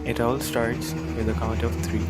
It all starts with a count of three.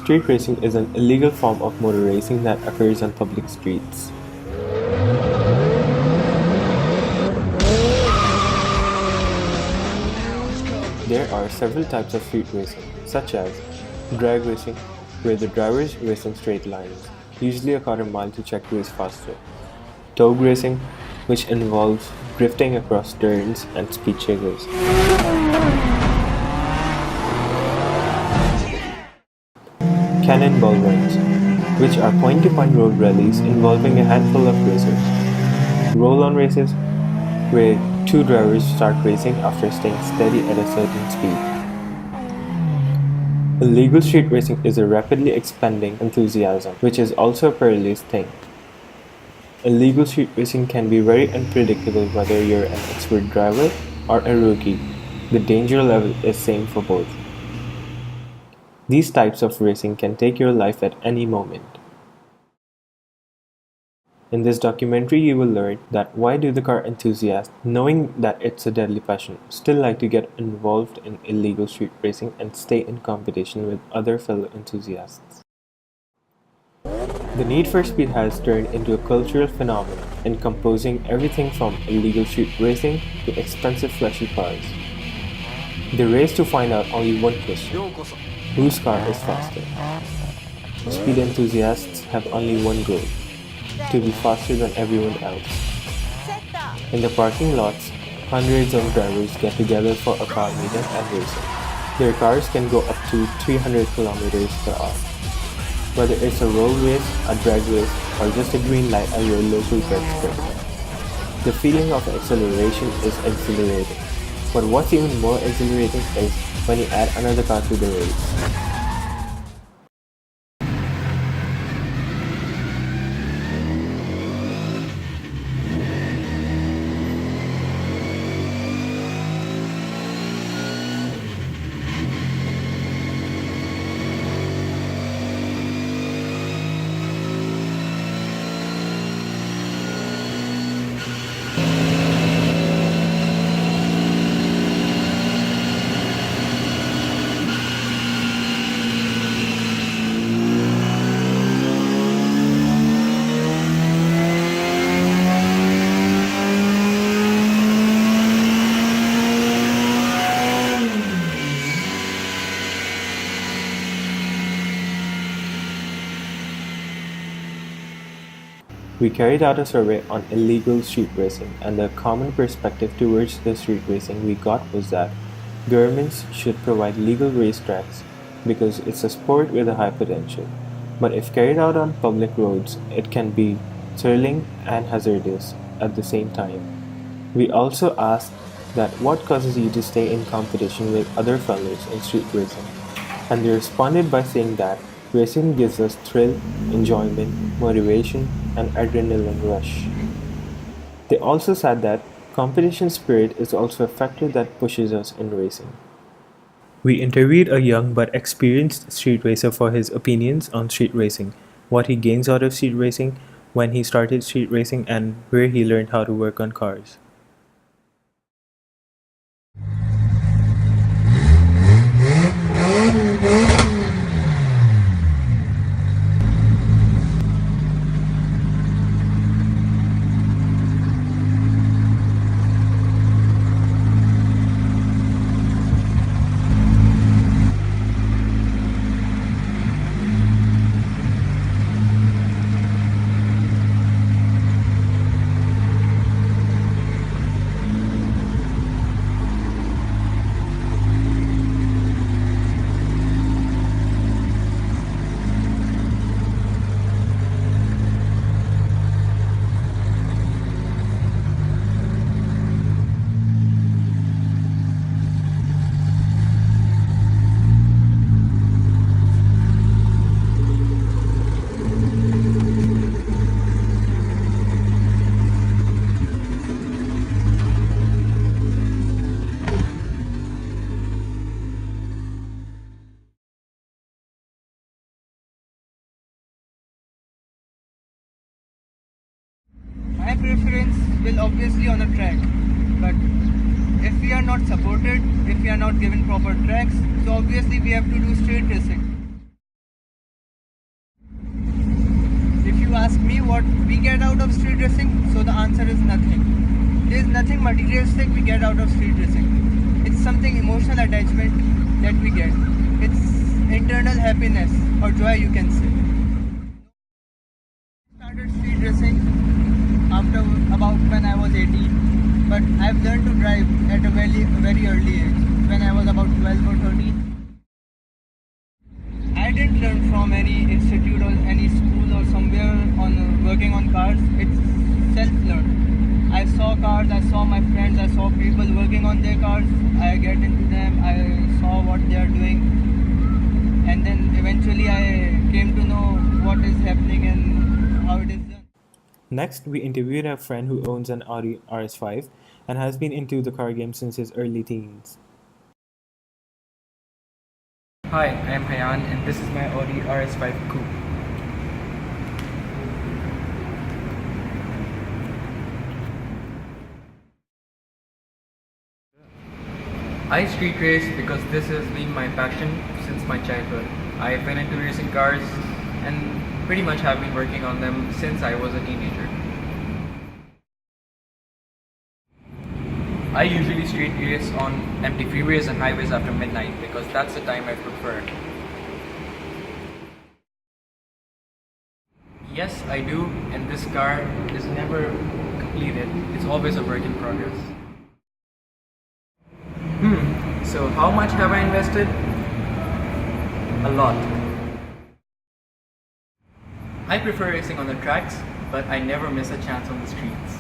Street racing is an illegal form of motor racing that occurs on public streets. There are several types of street racing, such as drag racing, where the drivers race in straight lines, usually a quarter mile to check who is faster. Togue racing, which involves drifting across turns and speed triggers. Cannonball runs, which are point-to-point road rallies involving a handful of racers. Roll-on races, where two drivers start racing after staying steady at a certain speed. Illegal street racing is a rapidly expanding enthusiasm, which is also a perilous thing. Illegal street racing can be very unpredictable whether you're an expert driver or a rookie. The danger level is same for both. These types of racing can take your life at any moment. In this documentary, you will learn that why do the car enthusiasts, knowing that it's a deadly passion, still like to get involved in illegal street racing and stay in competition with other fellow enthusiasts. The need for speed has turned into a cultural phenomenon, encompassing everything from illegal street racing to expensive flashy cars. They race to find out only one question: whose car is faster? Speed enthusiasts have only one goal: to be faster than everyone else. In the parking lots, hundreds of drivers get together for a car meeting and racing. Their cars can go up to 300 kilometers per hour. Whether it's a road race, a drag race, or just a green light at your local pet store, the feeling of acceleration is exhilarating. But what's even more exhilarating is when you add another car to the race. We carried out a survey on illegal street racing, and the common perspective towards the street racing we got was that governments should provide legal racetracks because it's a sport with a high potential. But if carried out on public roads, it can be thrilling and hazardous at the same time. We also asked that what causes you to stay in competition with other fellows in street racing, and they responded by saying that racing gives us thrill, enjoyment, motivation, and adrenaline rush. They also said that competition spirit is also a factor that pushes us in racing. We interviewed a young but experienced street racer for his opinions on street racing, what he gains out of street racing, when he started street racing, and where he learned how to work on cars. My preference will obviously on a track, but if we are not supported, if we are not given proper tracks, so obviously we have to do street racing. If you ask me what we get out of street racing, so the answer is nothing. There is nothing materialistic we get out of street racing. It's something emotional attachment that we get. It's internal happiness or joy, you can say. Started street racing after about when I was 18, but I've learned to drive at a very early age, when I was about 12 or 13. I didn't learn from any institute or any school or somewhere on working on cars. It's self-learned. I saw cars, I saw my friends, I saw people working on their cars. I get into them, I saw what they are doing, and then eventually I came to know what is happening and how it is done. Next, we interviewed a friend who owns an Audi RS5 and has been into the car game since his early teens. Hi, I am Hayan and this is my Audi RS5 Coupe. I street race because this has been my passion since my childhood. I've been into racing cars and pretty much have been working on them since I was a teenager. I usually street race on empty freeways and highways after midnight because that's the time I prefer. Yes, I do, and this car is never completed. It's always a work in progress. So how much have I invested? A lot. I prefer racing on the tracks, but I never miss a chance on the streets.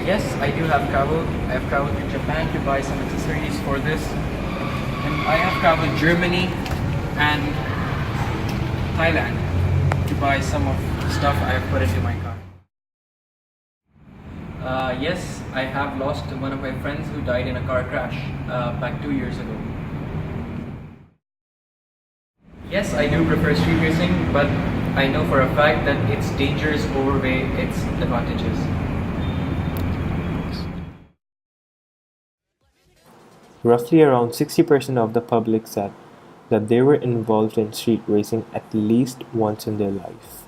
Yes, I do have traveled. I have traveled to Japan to buy some accessories for this. And I have traveled Germany and Thailand to buy some of the stuff I have put into my car. Yes, I have lost one of my friends who died in a car crash back 2 years ago. Yes, I do prefer street racing, but I know for a fact that its dangers overweigh its advantages. Roughly around 60% of the public said that they were involved in street racing at least once in their life.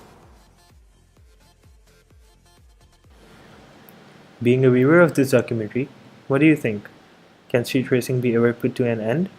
Being a viewer of this documentary, what do you think? Can street racing be ever put to an end?